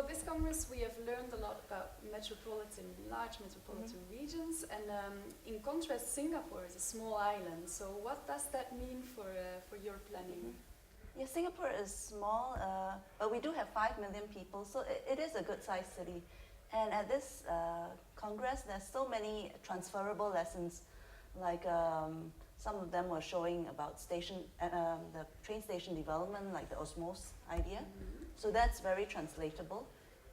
this Congress we have learned a lot about large metropolitan regions, and in contrast Singapore is a small island, so what does that mean for your planning? Yeah, Singapore is small, but we do have 5 million people, so it is a good-sized city. And at this Congress, there's so many transferable lessons, like some of them were showing about the train station development, like the osmose idea. So that's very translatable.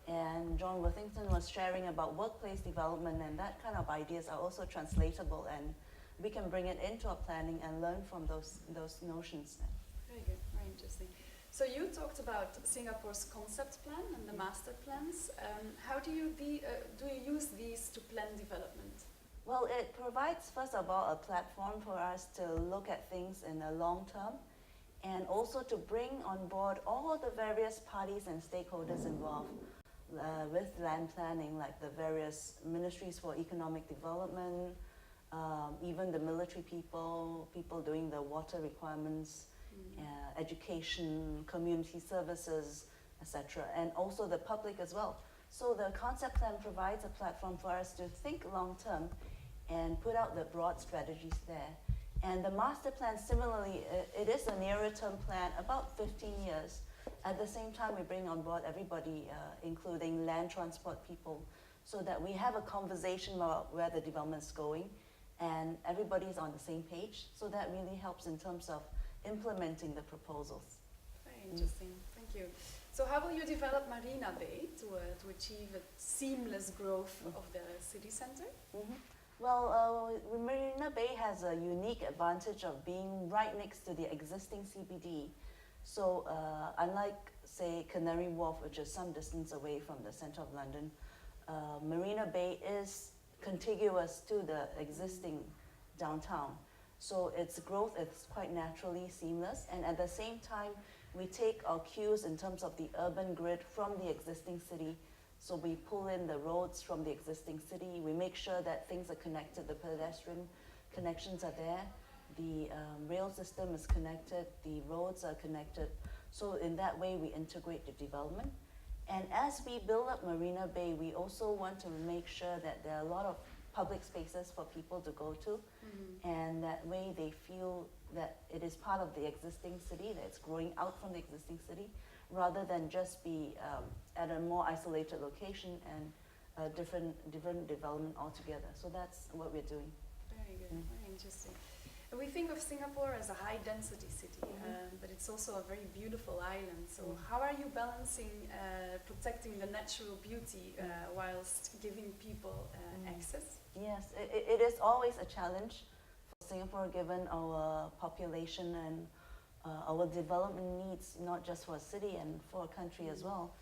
And John Worthington was sharing about workplace development, and that kind of ideas are also translatable, and we can bring it into our planning and learn from those notions. Very good, very interesting. So you talked about Singapore's concept plan and the master plans. How do you use these to plan development? Well, it provides, first of all, a platform for us to look at things in the long term, and also to bring on board all the various parties and stakeholders involved with land planning, like the various ministries for economic development, even the military people doing the water requirements, education, community services, etc., and also the public as well. So the concept plan provides a platform for us to think long term and put out the broad strategies there. And the master plan, similarly, it is a nearer term plan, about 15 years. At the same time, we bring on board everybody, including land transport people, so that we have a conversation about where the development is going, and everybody's on the same page. So that really helps in terms of implementing the proposals. Very interesting, thank you. So how will you develop Marina Bay to achieve a seamless growth of the city center? Well, Marina Bay has a unique advantage of being right next to the existing CBD. So unlike, say, Canary Wharf, which is some distance away from the center of London, Marina Bay is contiguous to the existing downtown. So its growth is quite naturally seamless, and at the same time, we take our cues in terms of the urban grid from the existing city. So we pull in the roads from the existing city, we make sure that things are connected, the pedestrian connections are there, the rail system is connected, the roads are connected. So in that way, we integrate the development. And as we build up Marina Bay, we also want to make sure that there are a lot of public spaces for people to go to, and that way they feel that it is part of the existing city, that it's growing out from the existing city, rather than just be at a more isolated location and a different development altogether. So that's what we're doing. Very good, very interesting. And we think of Singapore as a high-density city, but it's also a very beautiful island. So how are you balancing protecting the natural beauty whilst giving people access? Yes, it is always a challenge for Singapore, given our population and our development needs, not just for a city and for a country as well,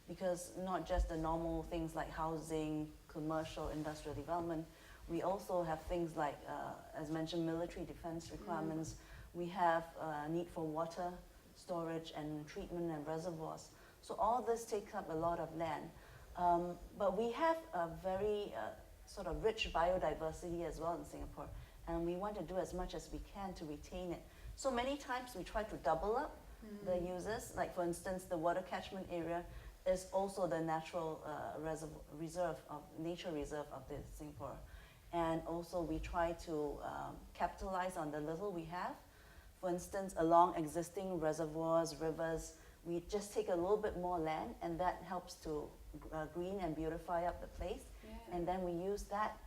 because not just the normal things like housing, commercial, industrial development, we also have things like, as mentioned, military defense requirements. We have need for water storage and treatment and reservoirs. So all this takes up a lot of land. But we have a very sort of rich biodiversity as well in Singapore, and we want to do as much as we can to retain it. So many times we try to double up the users. Like for instance, the water catchment area is also the natural nature reserve of the Singapore. And also we try to capitalize on the little we have. For instance, along existing reservoirs, rivers, we just take a little bit more land, and that helps to green and beautify up the place. Yeah. And then we use that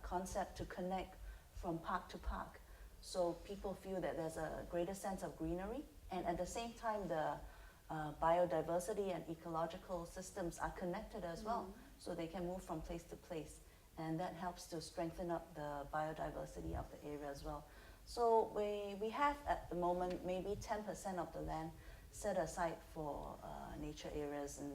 concept to connect from park to park. So people feel that there's a greater sense of greenery, and at the same time the biodiversity and ecological systems are connected as well, so they can move from place to place. And that helps to strengthen up the biodiversity of the area as well. So we have at the moment maybe 10% of the land set aside for nature areas and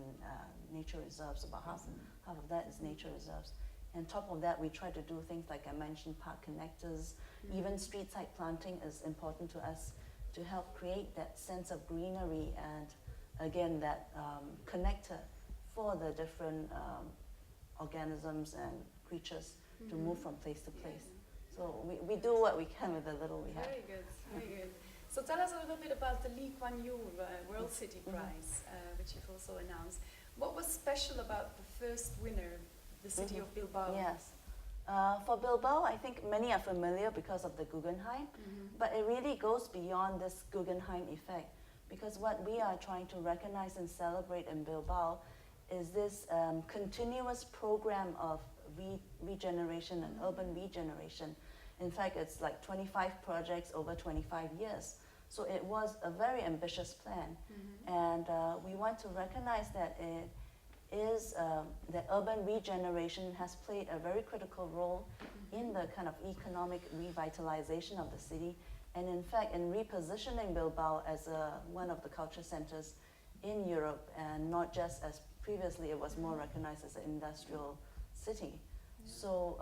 nature reserves. About half of that is nature reserves. And on top of that, we try to do things like I mentioned, park connectors, even street side planting is important to us to help create that sense of greenery and again that connector for the different organisms and creatures to move from place to place. So we do what we can with the little we have. Very good, very good. So tell us a little bit about the Lee Kuan Yew World City Prize, which you've also announced. What was special about the first winner, the city of Bilbao? Yes. For Bilbao, I think many are familiar because of the Guggenheim, but it really goes beyond this Guggenheim effect, because what we are trying to recognize and celebrate in Bilbao is this continuous program of regeneration and urban regeneration. In fact, it's like 25 projects over 25 years. So it was a very ambitious plan. And we want to recognize that it is that urban regeneration has played a very critical role in the kind of economic revitalization of the city, and in fact in repositioning Bilbao as one of the culture centers in Europe, and not just as previously it was more recognized as an industrial city. So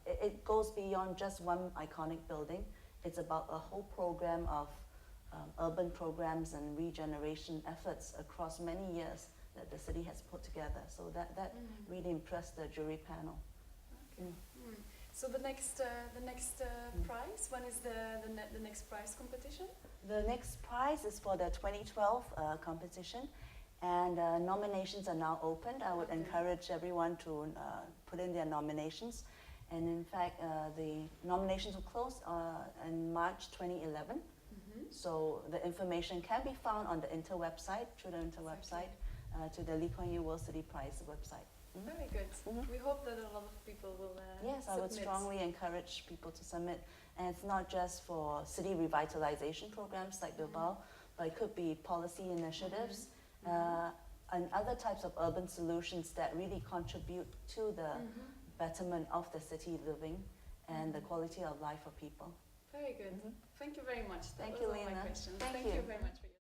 it goes beyond just one iconic building. It's about a whole program of urban programs and regeneration efforts across many years that the city has put together. So that really impressed the jury panel. Okay. So the next prize, when is the next prize competition? The next prize is for the 2012 competition, and nominations are now opened. I would encourage everyone to put in their nominations. And in fact, the nominations will close in March 2011. So the information can be found on the INTA website, through the INTA website, to the Lee Kuan Yew World City Prize website. Very good. We hope that a lot of people will Yes, I would strongly encourage people to submit. And it's not just for city revitalization programs like Bilbao, but it could be policy initiatives and other types of urban solutions that really contribute to the betterment of the city living and the quality of life for people. Very good. Thank you very much. That Thank was you, all my Lena. questions. Thank Thank you. you very much.